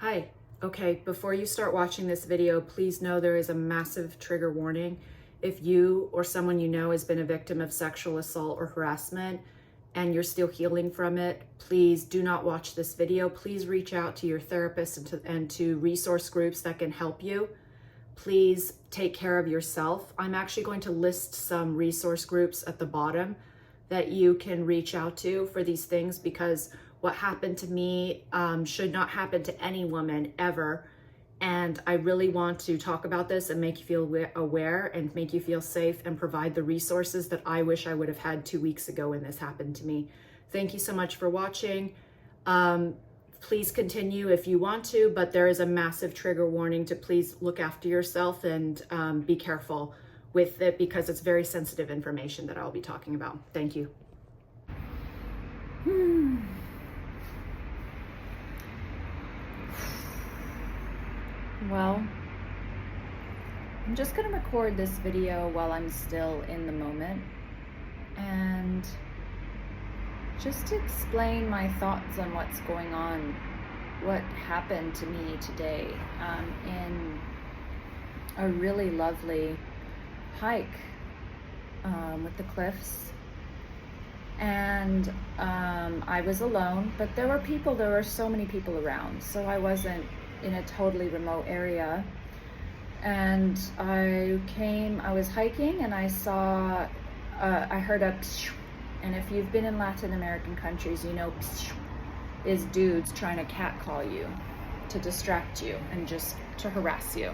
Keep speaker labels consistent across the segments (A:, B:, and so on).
A: Hi. Okay, before you start watching this video, please know there is a massive trigger warning. If you or someone you know has been a victim of sexual assault or harassment and you're still healing from it, please do not watch this video. Please reach out to your therapist and to resource groups that can help you. Please take care of yourself. I'm actually going to list some resource groups at the bottom that you can reach out to for these things, because what happened to me should not happen to any woman ever. And I really want to talk about this and make you feel aware and make you feel safe and provide the resources that I wish I would have had 2 weeks ago when this happened to me. Thank you so much for watching. Please continue if you want to, but there is a massive trigger warning to please look after yourself and be careful with it, because it's very sensitive information that I'll be talking about. Thank you.
B: Well, I'm just going to record this video while I'm still in the moment and just to explain my thoughts on what's going on, what happened to me today in a really lovely hike with the cliffs. And I was alone, but there were so many people around, so I wasn't in a totally remote area. And I was hiking and I saw, I heard a pshh, and if you've been in Latin American countries, you know pshh is dudes trying to catcall you, to distract you and just to harass you.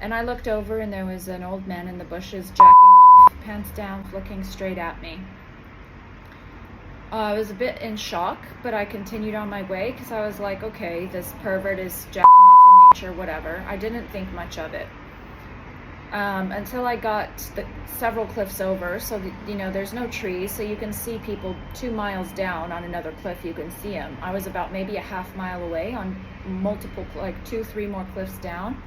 B: And I looked over and there was an old man in the bushes jacking off, pants down, looking straight at me. I was a bit in shock, but I continued on my way because I was like, okay, this pervert is jacking off in nature, whatever. I didn't think much of it until I got several cliffs over. So, there's no trees, so you can see people 2 miles down on another cliff. You can see them. I was about maybe a half mile away on multiple, like 2-3 more cliffs down,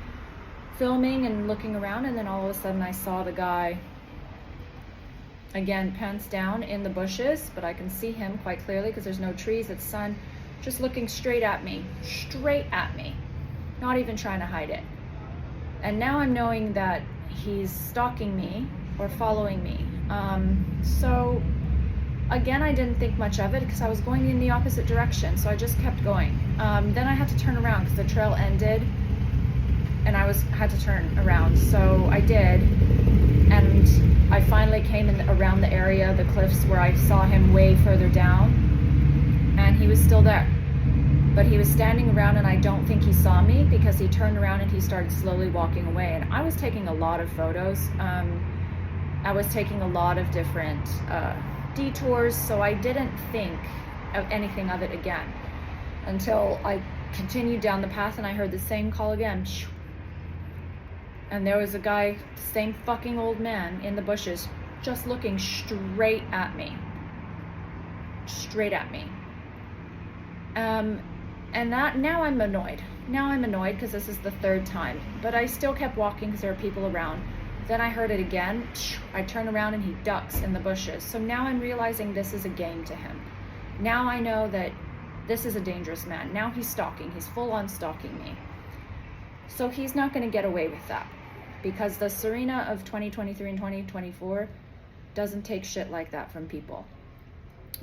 B: filming and looking around, and then all of a sudden I saw the guy, again, pants down in the bushes, but I can see him quite clearly because there's no trees, it's sun, just looking straight at me, not even trying to hide it. And now I'm knowing that he's stalking me or following me. So again, I didn't think much of it because I was going in the opposite direction, so I just kept going. Then I had to turn around because the trail ended and I had to turn around, so I did. And I finally came around the area, the cliffs, where I saw him way further down, and he was still there. But he was standing around, and I don't think he saw me because he turned around and he started slowly walking away. And I was taking a lot of photos. I was taking a lot of different detours, so I didn't think of anything of it again until I continued down the path and I heard the same call again. And there was a guy, same fucking old man in the bushes, just looking straight at me. And now I'm annoyed. Because this is the third time. But I still kept walking because there were people around. Then I heard it again. I turn around and he ducks in the bushes. So now I'm realizing this is a game to him. Now I know that this is a dangerous man. Now he's stalking. He's full on stalking me. So he's not going to get away with that, because the Serena of 2023 and 2024 doesn't take shit like that from people.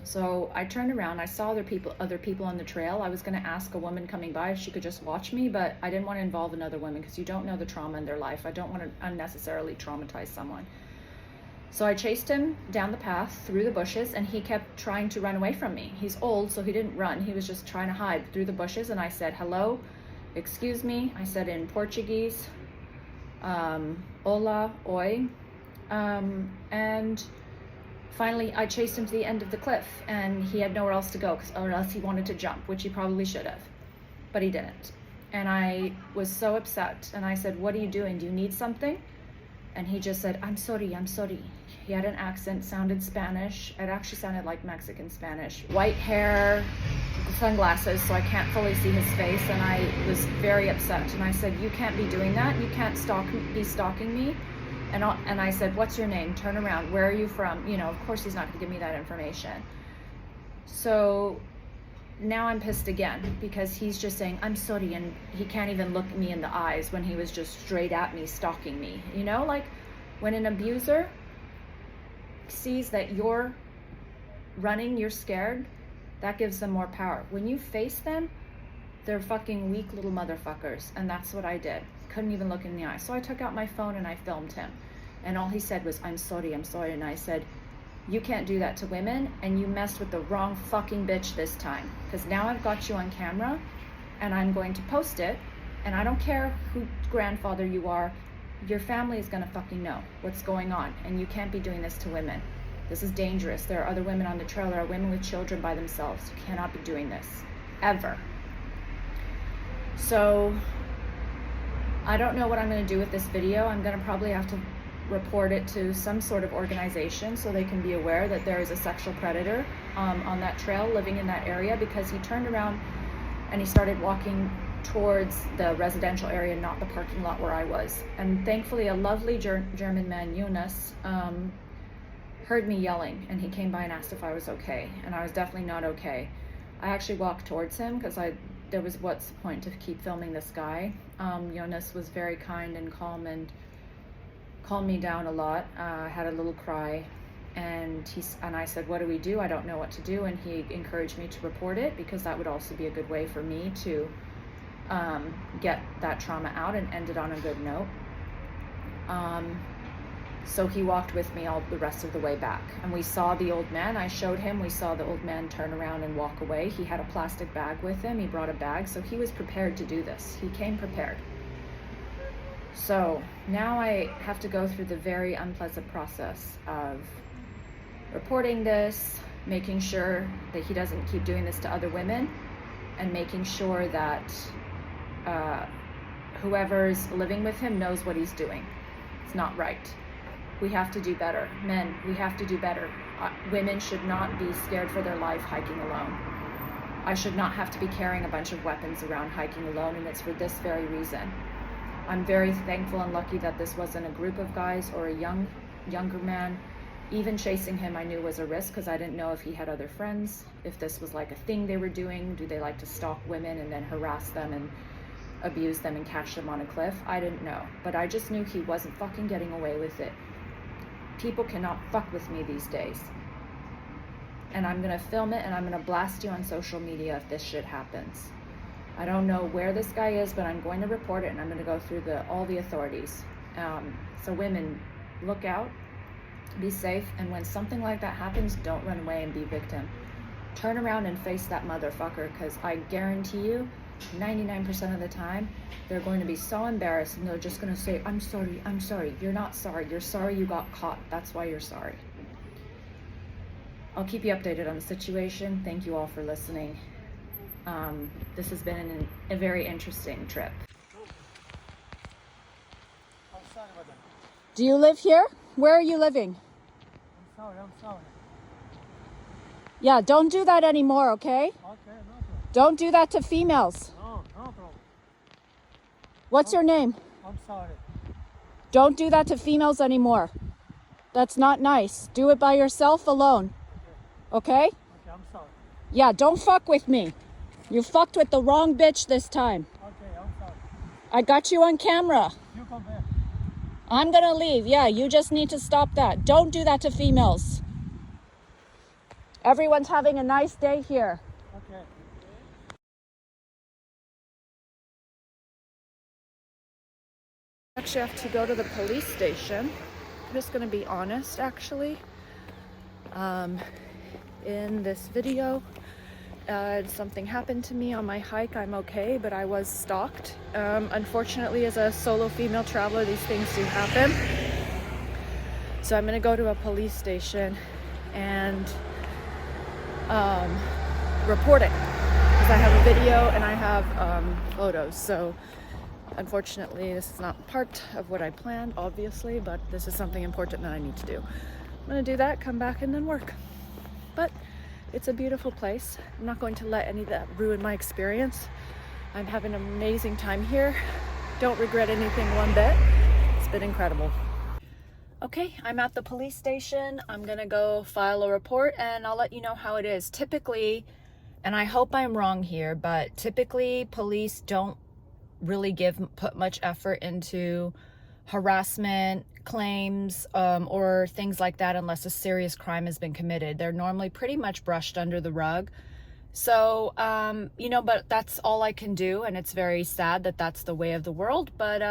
B: So I turned around, I saw other people on the trail. I was going to ask a woman coming by if she could just watch me, but I didn't want to involve another woman because you don't know the trauma in their life. I don't want to unnecessarily traumatize someone. So I chased him down the path through the bushes, and he kept trying to run away from me. He's old, so he didn't run. He was just trying to hide through the bushes, and I said, hello, excuse me. I said in Portuguese, hola, oi. And finally I chased him to the end of the cliff, and he had nowhere else to go, or else he wanted to jump, which he probably should have, but he didn't. And I was so upset, and I said, what are you doing? Do you need something? And he just said, I'm sorry. He had an accent, sounded Spanish. It actually sounded like Mexican Spanish. White hair, sunglasses, so I can't fully see his face, and I was very upset. And I said, you can't be doing that. You can't be stalking me. And I said, what's your name? Turn around. Where are you from? Of course he's not going to give me that information. So now I'm pissed again because he's just saying, I'm sorry, and he can't even look me in the eyes when he was just straight at me, stalking me. You know, like when an abuser sees that you're running, you're scared, that gives them more power. When you face them, they're fucking weak little motherfuckers, and that's what I did. Couldn't even look in the eye. So I took out my phone and I filmed him, and all he said was, I'm sorry, and I said, you can't do that to women, and you messed with the wrong fucking bitch this time, because now I've got you on camera and I'm going to post it, and I don't care who grandfather you are, your family is gonna fucking know what's going on, and you can't be doing this to women. This is dangerous. There are other women on the trail. There are women with children by themselves. You cannot be doing this, ever. So I don't know what I'm going to do with this video. I'm going to probably have to report it to some sort of organization so they can be aware that there is a sexual predator on that trail living in that area, because he turned around and he started walking towards the residential area, not the parking lot where I was. And thankfully a lovely German man, Eunice, heard me yelling, and he came by and asked if I was okay, and I was definitely not okay. I actually walked towards him because there was, what's the point to keep filming this guy? Jonas was very kind and calm and calmed me down a lot. I had a little cry, and I said, what do we do? I don't know what to do. And he encouraged me to report it, because that would also be a good way for me to get that trauma out and end it on a good note. So he walked with me all the rest of the way back, and we saw the old man. I showed him, we saw the old man turn around and walk away. He had a plastic bag with him. He brought a bag, so he was prepared to do this. He came prepared. So now I have to go through the very unpleasant process of reporting this, making sure that he doesn't keep doing this to other women, and making sure that whoever's living with him knows what he's doing. It's not right. We have to do better. Men, we have to do better. Women should not be scared for their life hiking alone. I should not have to be carrying a bunch of weapons around hiking alone, and it's for this very reason. I'm very thankful and lucky that this wasn't a group of guys or a younger man. Even chasing him I knew was a risk, because I didn't know if he had other friends, if this was like a thing they were doing. Do they like to stalk women and then harass them and abuse them and catch them on a cliff? I didn't know, but I just knew he wasn't fucking getting away with it. People cannot fuck with me these days. And I'm gonna film it, and I'm gonna blast you on social media if this shit happens. I don't know where this guy is, but I'm going to report it, and I'm gonna go through all the authorities. So women, look out, be safe, and when something like that happens, don't run away and be victim. Turn around and face that motherfucker, because I guarantee you, 99% of the time, they're going to be so embarrassed, and they're just going to say, I'm sorry, I'm sorry. You're not sorry. You're sorry you got caught. That's why you're sorry. I'll keep you updated on the situation. Thank you all for listening. This has been a very interesting trip.
C: Do you live here? Where are you living?
D: I'm sorry.
C: Yeah, don't do that anymore, okay?
D: Okay, no problem.
C: Don't do that to females.
D: No problem.
C: What's your name?
D: I'm sorry.
C: Don't do that to females anymore. That's not nice. Do it by yourself alone. Okay?
D: Okay, I'm sorry.
C: Yeah, don't fuck with me. You fucked with the wrong bitch this time.
D: Okay, I'm sorry.
C: I got you on camera.
D: You come back.
C: I'm gonna leave. Yeah, you just need to stop that. Don't do that to females. Everyone's having a nice day here.
D: Okay.
A: Actually have to go to the police station. I'm just gonna be honest, actually. In this video, something happened to me on my hike. I'm okay, but I was stalked. Unfortunately, as a solo female traveler, these things do happen. So I'm gonna go to a police station and report it, because I have a video and I have photos. So unfortunately, this is not part of what I planned, obviously, but this is something important that I need to do. I'm gonna do that, come back, and then work. But it's a beautiful place. I'm not going to let any of that ruin my experience. I'm having an amazing time here. Don't regret anything one bit. It's been incredible. Okay, I'm at the police station. I'm gonna go file a report, and I'll let you know how it is. Typically,
B: and I hope I'm wrong here, but typically police don't really put much effort into harassment claims or things like that unless a serious crime has been committed. They're normally pretty much brushed under the rug. So, you know, but that's all I can do. And it's very sad that that's the way of the world, but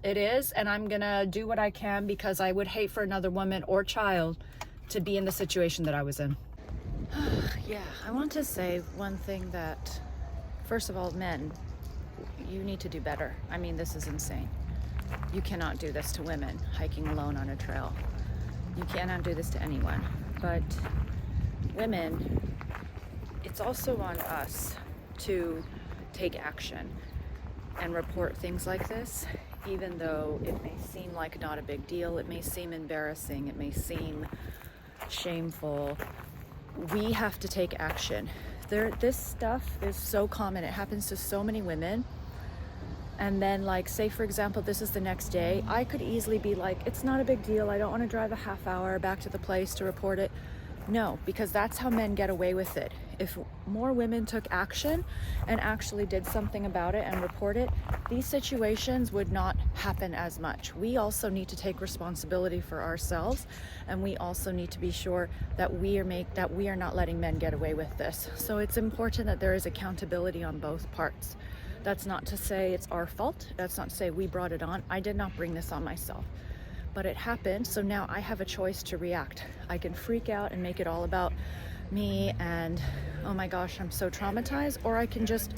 B: it is. And I'm going to do what I can, because I would hate for another woman or child to be in the situation that I was in. Yeah, I want to say one thing that, first of all, men, you need to do better. I mean, this is insane. You cannot do this to women hiking alone on a trail. You cannot do this to anyone. But women, it's also on us to take action and report things like this, even though it may seem like not a big deal, it may seem embarrassing, it may seem shameful. We have to take action. This stuff is so common. It happens to so many women. And then, like, say for example, this is the next day, I could easily be like, it's not a big deal, I don't want to drive a half hour back to the place to report it. No, because that's how men get away with it. If more women took action and actually did something about it and report it, these situations would not happen as much. We also need to take responsibility for ourselves, and we also need to be sure that we are not letting men get away with this. So it's important that there is accountability on both parts. That's not to say it's our fault. That's not to say we brought it on. I did not bring this on myself. But it happened, so now I have a choice to react. I can freak out and make it all about me and, oh my gosh, I'm so traumatized, or I can just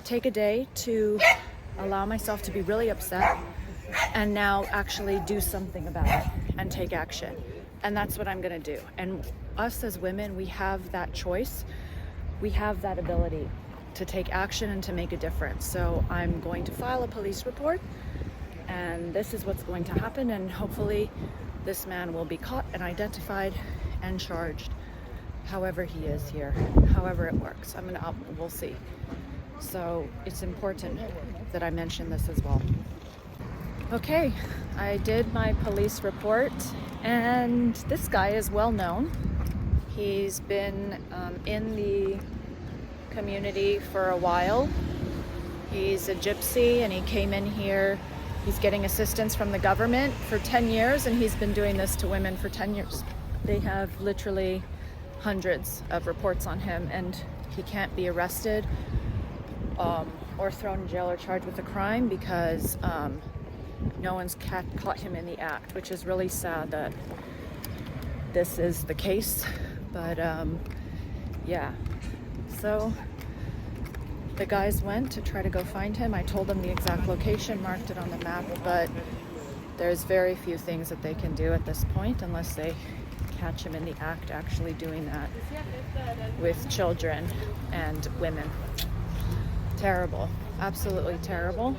B: take a day to allow myself to be really upset and now actually do something about it and take action. And that's what I'm gonna do. And us as women, we have that choice. We have that ability to take action and to make a difference. So I'm going to file a police report, and this is what's going to happen, and hopefully this man will be caught and identified and charged, however he is here, however it works. We'll see. So it's important that I mention this as well. Okay, I did my police report, and this guy is well known. He's been in the community for a while. He's a gypsy, and he came in here. He's getting assistance from the government for 10 years, and he's been doing this to women for 10 years. They have literally hundreds of reports on him, and he can't be arrested or thrown in jail or charged with a crime because no one's caught him in the act, which is really sad that this is the case. But yeah, so the guys went to try to go find him. I told them the exact location, marked it on the map, but there's very few things that they can do at this point unless they catch him in the act actually doing that with children and women. Terrible, absolutely terrible.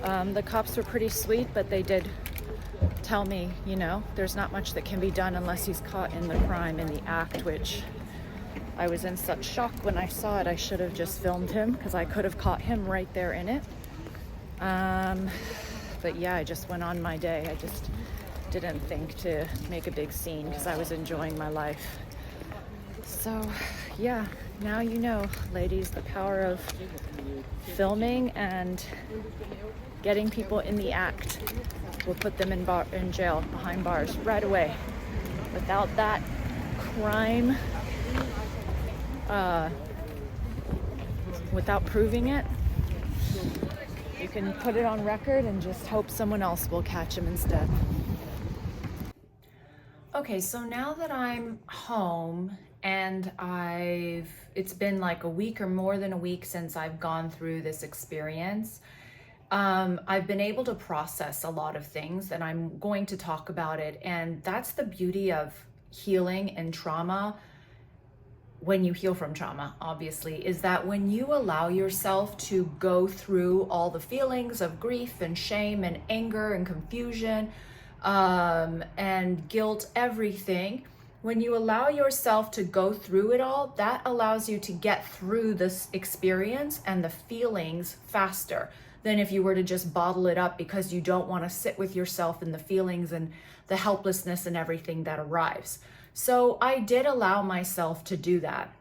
B: The cops were pretty sweet, but they did tell me, you know, there's not much that can be done unless he's caught in the crime, in the act, which I was in such shock when I saw it. I should have just filmed him because I could have caught him right there in it. But yeah, I just went on my day. I just didn't think to make a big scene because I was enjoying my life. So yeah, now you know, ladies, the power of filming and getting people in the act will put them in jail, behind bars, right away. Without that crime, without proving it, you can put it on record and just hope someone else will catch him instead. Okay, so now that I'm home and it's been like a week or more than a week since I've gone through this experience, I've been able to process a lot of things, and I'm going to talk about it. And that's the beauty of healing and trauma. When you heal from trauma, obviously, is that when you allow yourself to go through all the feelings of grief and shame and anger and confusion and guilt, everything, when you allow yourself to go through it all, that allows you to get through this experience and the feelings faster than if you were to just bottle it up because you don't want to sit with yourself and the feelings and the helplessness and everything that arrives. So I did allow myself to do that.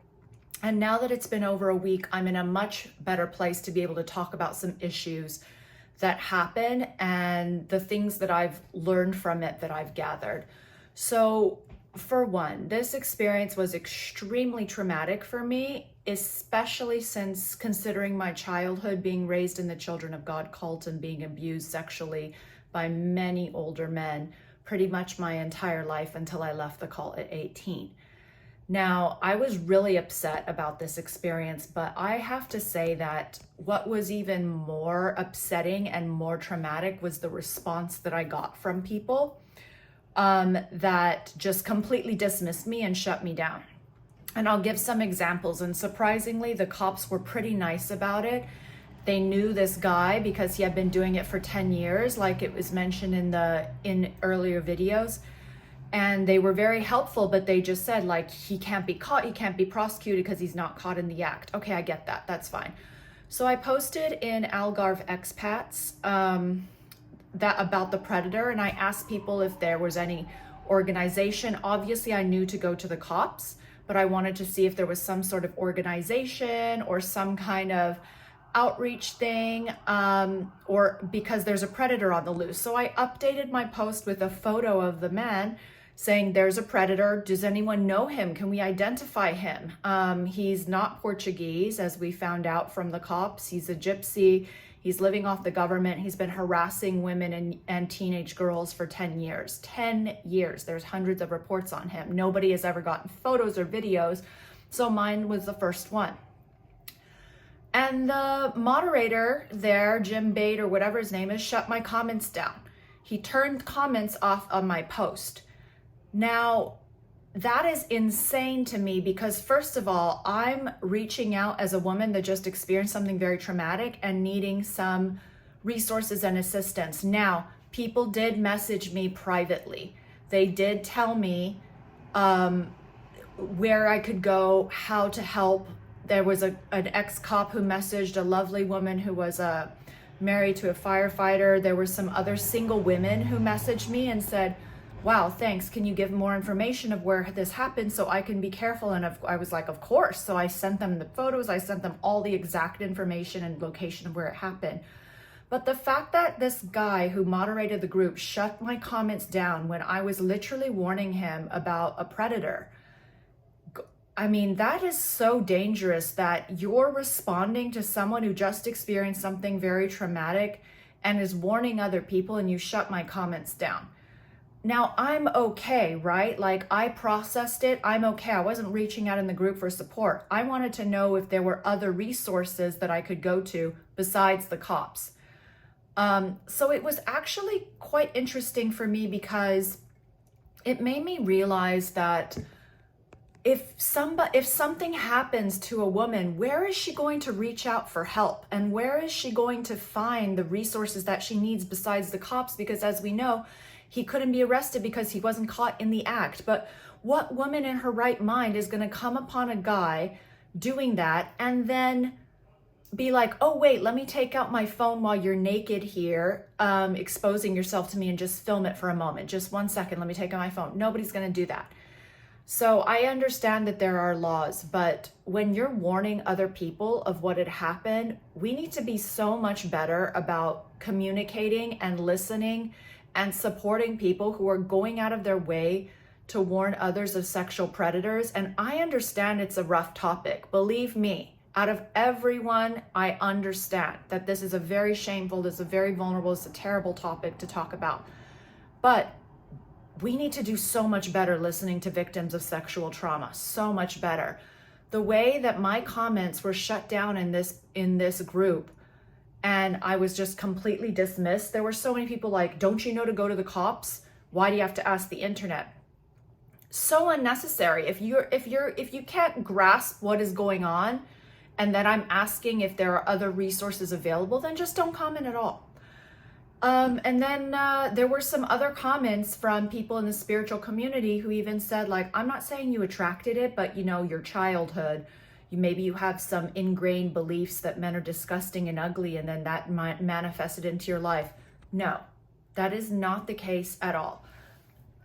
A: And now that it's been over a week, I'm in a much better place to be able to talk about some issues that happen and the things that I've learned from it that I've gathered. So for one, this experience was extremely traumatic for me, especially since considering my childhood, being raised in the Children of God cult and being abused sexually by many older men pretty much my entire life until I left the cult at 18. Now, I was really upset about this experience, but I have to say that what was even more upsetting and more traumatic was the response that I got from people that just completely dismissed me and shut me down. And I'll give some examples. And surprisingly, the cops were pretty nice about it. They knew this guy because he had been doing it for 10 years, like it was mentioned in earlier videos. And they were very helpful, but they just said, like, he can't be caught, he can't be prosecuted because he's not caught in the act. Okay, I get that, that's fine. So I posted in Algarve expats that about the predator, and I asked people if there was any organization. Obviously I knew to go to the cops, but I wanted to see if there was some sort of organization or some kind of outreach thing, or because there's a predator on the loose. So I updated my post with a photo of the man saying, there's a predator. Does anyone know him? Can we identify him? He's not Portuguese, as we found out from the cops. He's a gypsy. He's living off the government. He's been harassing women and teenage girls for 10 years. 10 years. There's hundreds of reports on him. Nobody has ever gotten photos or videos. So mine was the first one. And the moderator there, Jim Bate or whatever his name is, shut my comments down. He turned comments off on my post. Now, that is insane to me because, first of all, I'm reaching out as a woman that just experienced something very traumatic and needing some resources and assistance. Now, people did message me privately. They did tell me where I could go, how to help. There was an ex-cop who messaged a lovely woman who was married to a firefighter. There were some other single women who messaged me and said, wow, thanks. Can you give more information of where this happened so I can be careful? And I was like, of course. So I sent them the photos. I sent them all the exact information and location of where it happened. But the fact that this guy who moderated the group shut my comments down when I was literally warning him about a predator, I mean, that is so dangerous that you're responding to someone who just experienced something very traumatic and is warning other people, and you shut my comments down. Now, I'm okay, right? Like, I processed it. I'm okay. I wasn't reaching out in the group for support. I wanted to know if there were other resources that I could go to besides the cops. So it was actually quite interesting for me because it made me realize that if something happens to a woman, where is she going to reach out for help? And where is she going to find the resources that she needs besides the cops? Because as we know, he couldn't be arrested because he wasn't caught in the act. But what woman in her right mind is going to come upon a guy doing that and then be like, oh, wait, let me take out my phone while you're naked here, exposing yourself to me, and just film it for a moment. Just 1 second, let me take out my phone. Nobody's going to do that. So I understand that there are laws, but when you're warning other people of what had happened, we need to be so much better about communicating and listening and supporting people who are going out of their way to warn others of sexual predators. And I understand it's a rough topic. Believe me, out of everyone, I understand that this is a very shameful, this is a very vulnerable, it's a terrible topic to talk about. But we need to do so much better listening to victims of sexual trauma, so much better. The way that my comments were shut down in this group, and I was just completely dismissed. There were so many people like, don't you know to go to the cops? Why do you have to ask the internet? So unnecessary. If you can't grasp what is going on, and that I'm asking if there are other resources available, then just don't comment at all. And then there were some other comments from people in the spiritual community who even said, like, I'm not saying you attracted it, but you know, your childhood, maybe you have some ingrained beliefs that men are disgusting and ugly, and then that might manifest it into your life. No, that is not the case at all.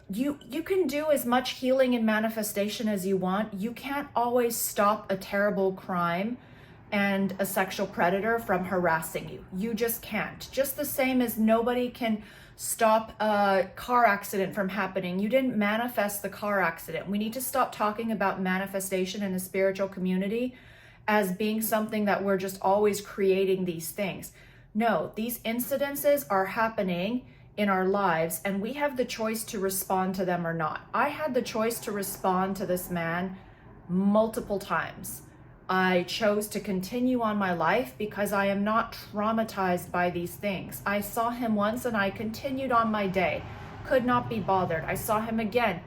A: you can do as much healing and manifestation as you want. You can't always stop a terrible crime and a sexual predator from harassing you. You just can't. Just the same as nobody can stop a car accident from happening. You didn't manifest the car accident. We need to stop talking about manifestation in the spiritual community as being something that we're just always creating these things. No, these incidences are happening in our lives, and we have the choice to respond to them or not. I had the choice to respond to this man multiple times. I chose to continue on my life because I am not traumatized by these things. I saw him once and I continued on my day. Could not be bothered. I saw him again.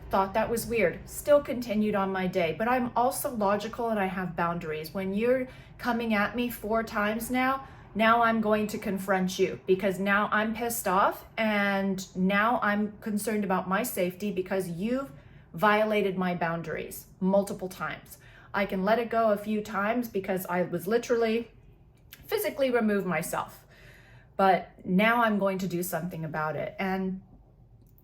A: Thought that was weird. Still continued on my day. But I'm also logical and I have boundaries. When you're coming at me 4 times now I'm going to confront you because now I'm pissed off and now I'm concerned about my safety because you've violated my boundaries multiple times. I can let it go a few times because I was literally physically removed myself. But now I'm going to do something about it. And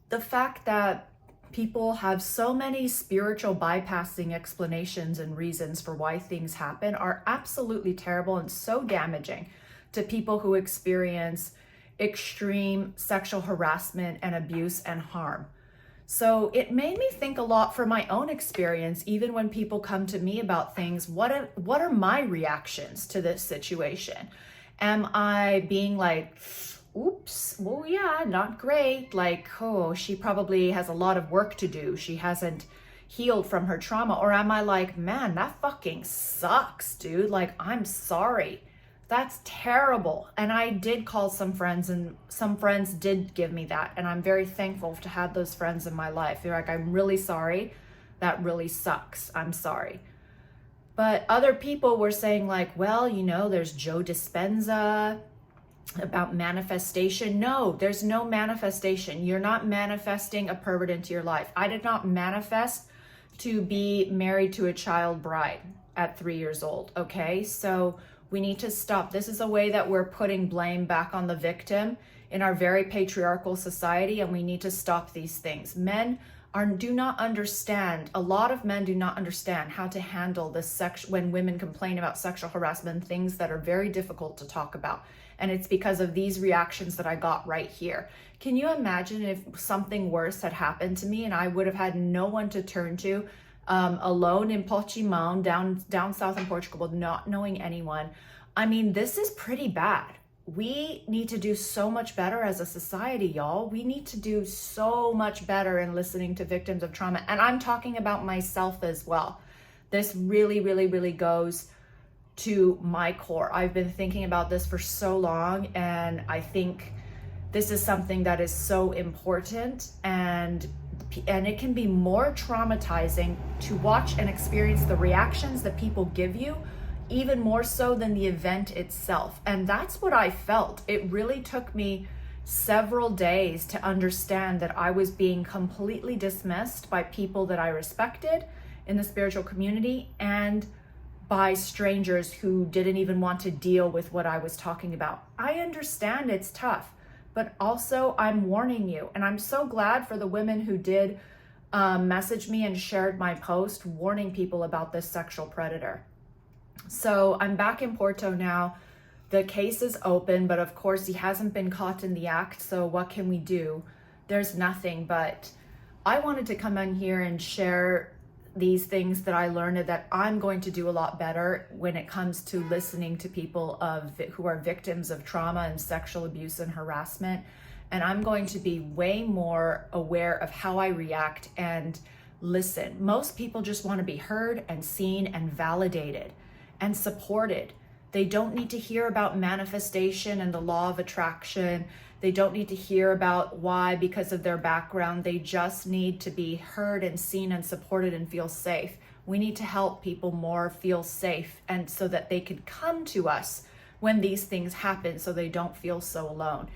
A: the fact that people have so many spiritual bypassing explanations and reasons for why things happen are absolutely terrible and so damaging to people who experience extreme sexual harassment and abuse and harm. So it made me think a lot from my own experience, even when people come to me about things, what are my reactions to this situation? Am I being like, oops, well, yeah, not great. Like, oh, she probably has a lot of work to do. She hasn't healed from her trauma. Or am I like, man, that fucking sucks, dude. Like, I'm sorry. That's terrible. And I did call some friends and some friends did give me that. And I'm very thankful to have those friends in my life. They're like, I'm really sorry. That really sucks. I'm sorry. But other people were saying like, well, you know, there's Joe Dispenza about manifestation. No, there's no manifestation. You're not manifesting a pervert into your life. I did not manifest to be married to a child bride at 3 years old. Okay. So we need to stop. This is a way that we're putting blame back on the victim in our very patriarchal society, and we need to stop these things. Men do not understand, a lot of men do not understand how to handle this when women complain about sexual harassment, things that are very difficult to talk about. And it's because of these reactions that I got right here. Can you imagine if something worse had happened to me and I would have had no one to turn to, alone in Portimão, down south in Portugal, not knowing anyone? I mean, this is pretty bad. We need to do so much better as a society, y'all. We need to do so much better in listening to victims of trauma. And I'm talking about myself as well. This really, really, really goes to my core. I've been thinking about this for so long, and I think this is something that is so important, and it can be more traumatizing to watch and experience the reactions that people give you, even more so than the event itself. And that's what I felt. It really took me several days to understand that I was being completely dismissed by people that I respected in the spiritual community and by strangers who didn't even want to deal with what I was talking about. I understand it's tough, but also I'm warning you. And I'm so glad for the women who did message me and shared my post warning people about this sexual predator. So I'm back in Porto now. The case is open, but of course he hasn't been caught in the act. So what can we do? There's nothing, but I wanted to come in here and share these things that I learned that I'm going to do a lot better when it comes to listening to people who are victims of trauma and sexual abuse and harassment. And I'm going to be way more aware of how I react and listen. Most people just want to be heard and seen and validated and supported. They don't need to hear about manifestation and the law of attraction. They don't need to hear about why because of their background. They just need to be heard and seen and supported and feel safe. We need to help people more feel safe, and so that they can come to us when these things happen so they don't feel so alone.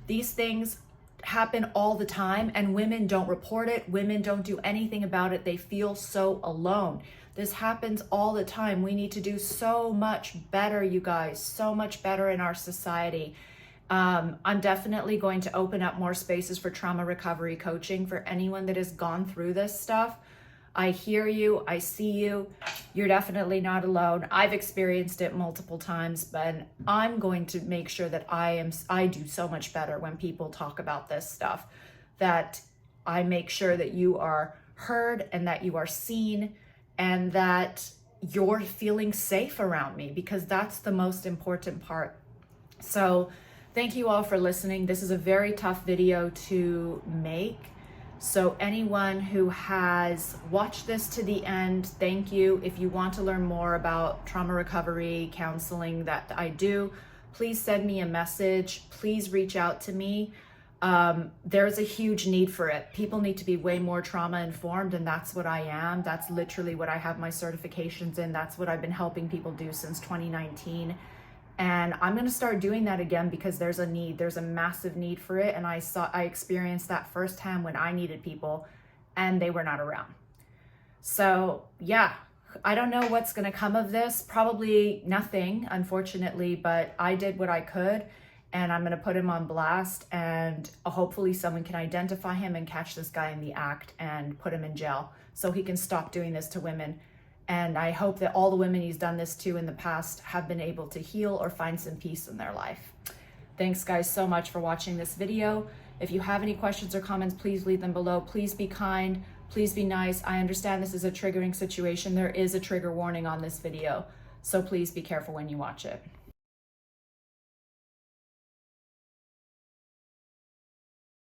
A: These things happen all the time, and women don't report it. Women don't do anything about it. They feel so alone. This happens all the time. We need to do so much better, you guys, so much better in our society. I'm definitely going to open up more spaces for trauma recovery coaching for anyone that has gone through this stuff. I hear you, I see you, you're definitely not alone. I've experienced it multiple times, but I'm going to make sure that I do so much better when people talk about this stuff, that I make sure that you are heard and that you are seen and that you're feeling safe around me, because that's the most important part. So thank you all for listening. This is a very tough video to make. So anyone who has watched this to the end, thank you. If you want to learn more about trauma recovery counseling that I do, please send me a message. Please reach out to me. There's a huge need for it. People need to be way more trauma informed, and that's what I am. That's literally what I have my certifications in. That's what I've been helping people do since 2019. And I'm going to start doing that again because there's a need. There's a massive need for it. And I experienced that firsthand when I needed people and they were not around. So yeah, I don't know what's going to come of this. Probably nothing, unfortunately, but I did what I could, and I'm going to put him on blast, and hopefully someone can identify him and catch this guy in the act and put him in jail so he can stop doing this to women. And I hope that all the women he's done this to in the past have been able to heal or find some peace in their life. Thanks guys so much for watching this video. If you have any questions or comments, please leave them below. Please be kind, please be nice. I understand this is a triggering situation. There is a trigger warning on this video, so please be careful when you watch it.